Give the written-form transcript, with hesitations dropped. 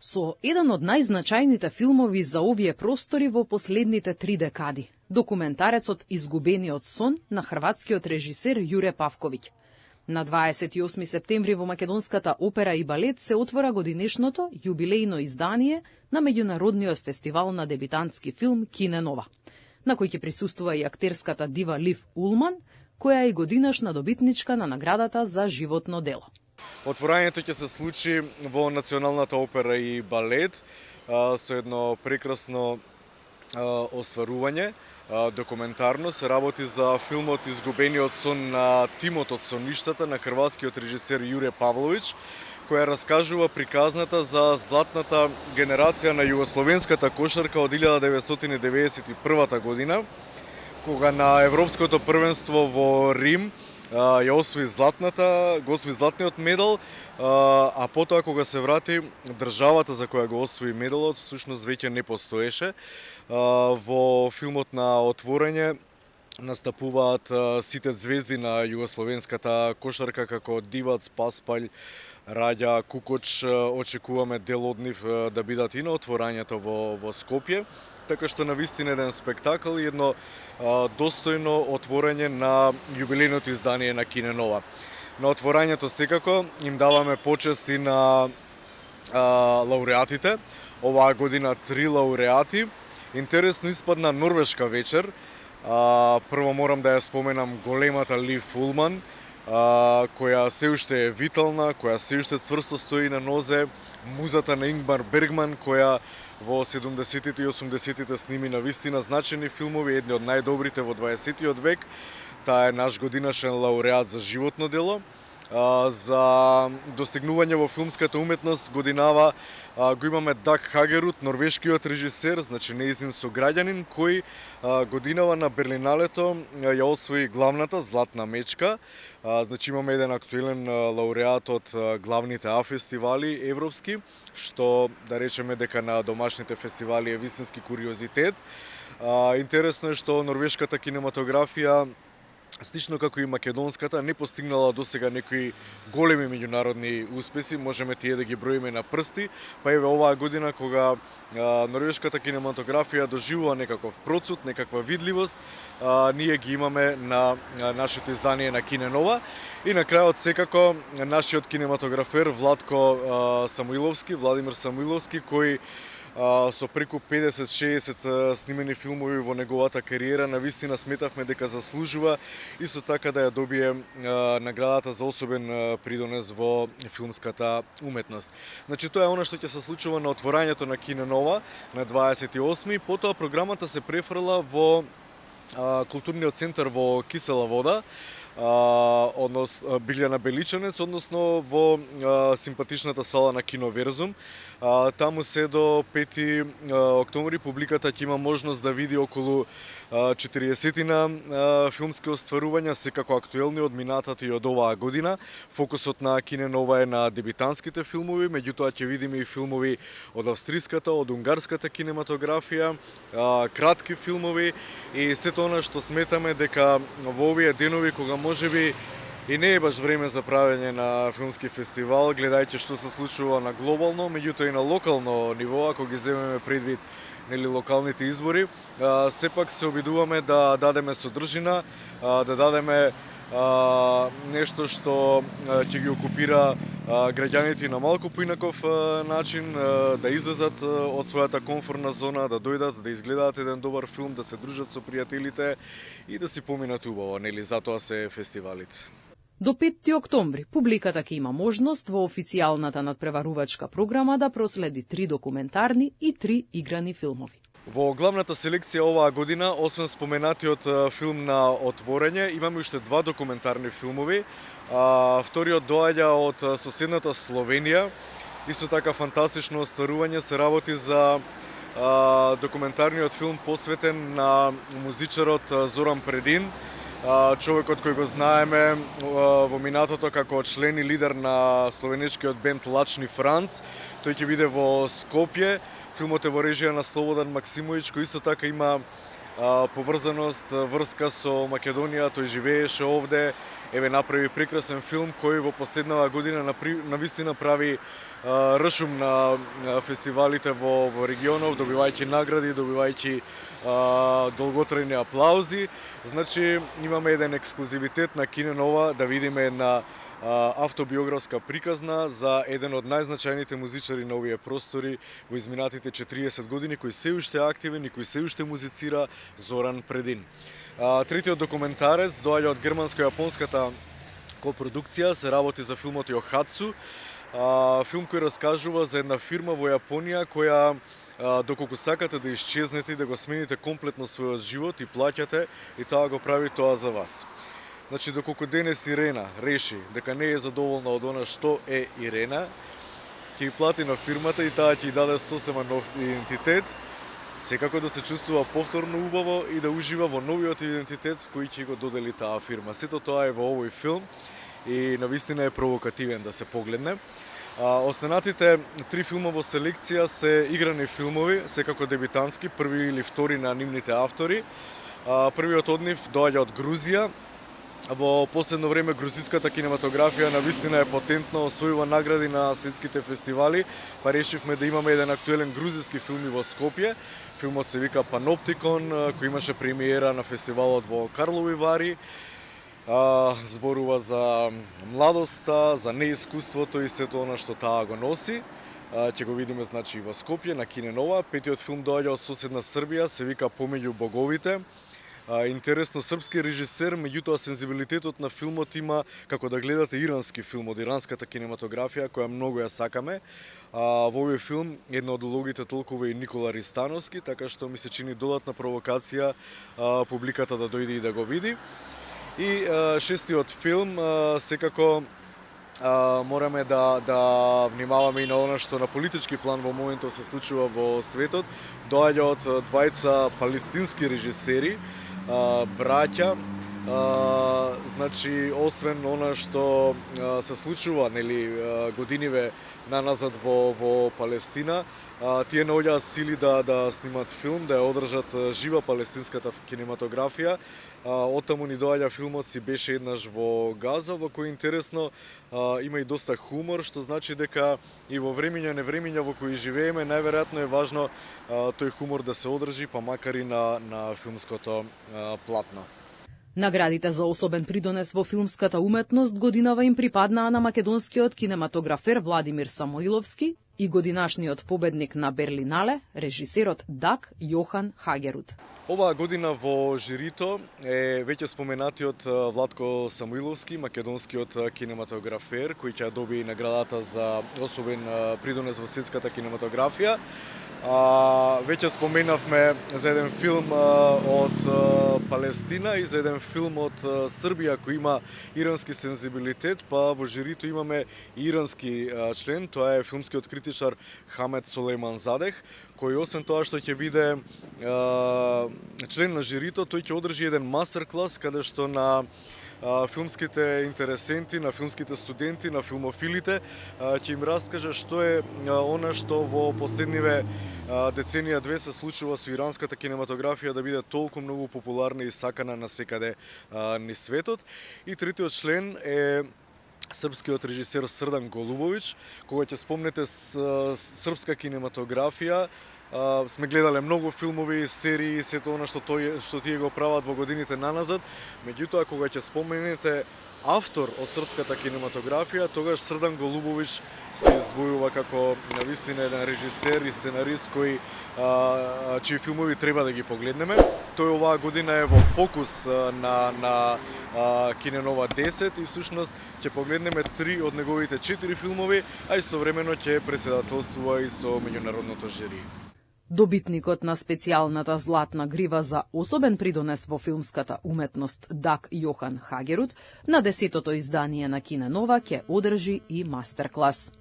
со еден од најзначајните филмови за овие простори во последните 3 декади. Документарецот Изгубениот сон на хрватскиот режисер Јуре Павковиќ. На 28 септември во Македонската опера и балет се отвора годинешното јубилејно издание на меѓународниот фестивал на дебитантски филм Кине Нова, на кој ќе присуствува и актерската дива Лив Улман, која е и годинашна добитничка на наградата за животно дело. Отворањето ќе се случи во Националната опера и балет со едно прекрасно остварување. Документарно се работи за филмот Изгубениот сон на тимот од соништата на хрватскиот режисер Јуре Павловиќ, која раскажува приказната за златната генерација на југословенската кошарка од 1991 година, кога на Европското првенство во Рим ја освои златниот медал, а потоа кога се врати, државата за која го освои медалот всушност веќе не постоеше. Во филмот на отворање настапуваат сите звезди на југословенската кошарка, како Дивац, Паспалј, Раѓа, Кукоч. Очекуваме дел од нив да бидат и на отворањето во Скопје. Така што навистина еден спектакл и едно достојно отворање на јубилејното издание на Кине Нова. На отворањето секако им даваме почести на лауреатите. Оваа година 3 лауреати. Интересно испадна норвешка вечер. Прво морам да ја споменам големата Лив Улман, која се уште е витална, која се уште цврсто стои на нозе, музата на Ингмар Бергман, која во 70-тите и 80-тите сними навистина значени филмови, едни од најдобрите во 20-тиот век. Таа е наш годинашен лауреат за животно дело. За достигнување во филмската уметност годинава го имаме Даг Хагерут, норвешкиот режисер, значи неизин сограѓанин, кој годинава на Берлиналето ја освои главната златна мечка. Значи имаме еден актуелен лауреат од главните А фестивали европски, што да речеме дека на домашните фестивали е вистински куриозитет. Интересно е што норвешката кинематографија, слично како и македонската, не постигнала досега некои големи меѓународни успеси, можеме тие да ги броиме на прсти, па еве оваа година кога норвешката кинематографија доживува некаков процут, некаква видливост, ние ги имаме на нашето издание на Кине Нова. И на крајот секако нашиот кинематографер Владимир Самуиловски, кој со преку 50-60 снимени филмови во неговата кариера, навистина сметавме дека заслужува исто така да ја добие наградата за особен придонес во филмската уметност. Значи тоа е она што ќе се случува на отворањето на Кине Нова на 28-ми, потоа програмата се префрла во културниот центар во Кисела вода, Билјана Беличанец, односно во симпатичната сала на Киноверзум. Таму се до 5 октомври публиката ќе има можност да види околу 40 филмски остварувања, секако актуелни од минатата и од оваа година. Фокусот на Кине Нова е на дебитантските филмови, меѓутоа ќе видиме и филмови од австриската, од унгарската кинематографија, кратки филмови и сето она што сметаме дека во овие денови кога можеби и не е баш време за правење на филмски фестивал, гледајќи што се случува на глобално, меѓутоа и на локално ниво, ако ги земеме предвид локалните избори, сепак се обидуваме да дадеме содржина, да дадеме нешто што ќе ги окупира граѓаните на малку поинаков начин, да излезат од својата комфортна зона, да дојдат, да изгледаат еден добар филм, да се дружат со пријателите и да си поминат убаво, нели, затоа се фестивалите. До 5 октомври публиката ќе има можност во официјалната надпреварувачка програма да проследи 3 документарни и 3 играни филмови. Во главната селекција оваа година, освен споменатиот филм на отворање, имаме уште 2 документарни филмови. Вториот доаѓа од соседната Словенија. Исто така фантастично остварување, се работи за документарниот филм посветен на музичарот Зоран Предин, човекот кој го знаеме во минатото како член и лидер на словеничкиот бенд Лачни Франц. Тој ќе биде во Скопје. Филмот е во режија на Слободан Максимовиќ, кој исто така има поврзаност, врска со Македонија, тој живееше овде, направи прекрасен филм кој во последнава година навистина прави ршум на фестивалите во регионов, добивајќи награди, добивајќи долготрајни аплаузи. Значи, имаме еден ексклузивитет на Кине Нова да видиме една автобиографска приказна за еден од најзначајните музичари на овие простори во изминатите 40 години, кој се уште активен и кој се уште музицира, Зоран Предин. Третиот документарец доаѓа од германско-јапонската копродукција, се работи за филмот Йохацу, филм кој раскажува за една фирма во Јапонија која доколку сакате да исчезнете и да го смените комплетно својот живот и плаќате, и таа го прави тоа за вас. Значи, доколку денес Ирена реши дека не е задоволна од она што е Ирена, ќе ги плати на фирмата и таа ќе даде сосема нов идентитет, секако да се чувствува повторно убаво и да ужива во новиот идентитет кој ќе го додели таа фирма. Сето тоа е во овој филм и навистина е провокативен да се погледне. Останатите три филма во селекција се играни филмови, секако дебютантски, први или втори на нивните автори. Првиот од нив доаѓа од Грузија. Во последно време грузиската кинематографија навистина е потентно, освојува награди на светските фестивали, па решивме да имаме еден актуелен грузиски филм и во Скопје. Филмот се вика Паноптикон, кој имаше премиера на фестивалот во Карлови Вари. Зборува за младоста, за неискуството и сето она што таа го носи. Ќе го видиме, значи, во Скопје на Кине Нова. Петиот филм доаѓа од соседна Србија, се вика Помеѓу боговите. Интересно српски режисер, меѓутоа сензибилитетот на филмот има како да гледате ирански филм од иранската кинематографија, која многу ја сакаме. Во овој филм една од улогите толкува и Никола Ристановски, така што ми се чини додатна провокација публиката да дојде и да го види. И шестиот филм, секако мораме да внимаваме и на она што на политички план во моментот се случува во светот. Доаѓа од двајца палестински режисери, браќа, значи, освен она што се случува, нели, годиниве наназад во Палестина, тие наоѓаат сили да снимат филм, да ја одржат жива палестинската кинематографија. Оттаму ни доаѓа филмот Си беше еднаш во Газа, во кој интересно има и доста хумор, што значи дека и во времења невремења во кои живееме, најверојатно е важно тој хумор да се одржи, па макар и на филмското платно. Наградите за особен придонес во филмската уметност годинава им припаднаа на македонскиот кинематографер Владимир Самоиловски и годинашниот победник на Берлинале, режисерот Даг Јохан Хагерут. Оваа година во жирито е веќе споменатиот Владко Самоиловски, македонскиот кинематографер, кој ќе доби наградата за особен придонес во светската кинематографија. Веќе споменавме за еден филм од Палестина и за еден филм од Србија кој има ирански сензибилитет, па во жирито имаме ирански член, тоа е филмскиот критичар Хамед Сулейманзадех, кој освен тоа што ќе биде член на жирито, тој ќе одржи еден мастер-клас каде што на филмските интересенти, на филмските студенти, на филмофилите ќе им раскаже што е она што во последниве деценија две се случува со иранската кинематографија да биде толку многу популарна и сакана насекаде низ светот. И третиот член е српскиот режисер Срдан Голубовиќ, кога ќе спомнете српска кинематографија, сме гледале многу филмови, серии, сето она што тие го прават во годините наназад, меѓутоа кога ќе споменете автор од српската кинематографија, тогаш Срдан Голубовиќ се издвојува како навистина еден режисер и сценарист чии филмови треба да ги погледнеме. Тој оваа година е во фокус на Кине Нова 10 и всушност ќе погледнеме 3 од неговите 4 филмови, а истовремено ќе председателствува и со меѓународното жири. Добитникот на специјалната златна грива за особен придонес во филмската уметност Даг Јохан Хагерут на 10-тото издание на Кине Нова ќе одржи и мастер-клас.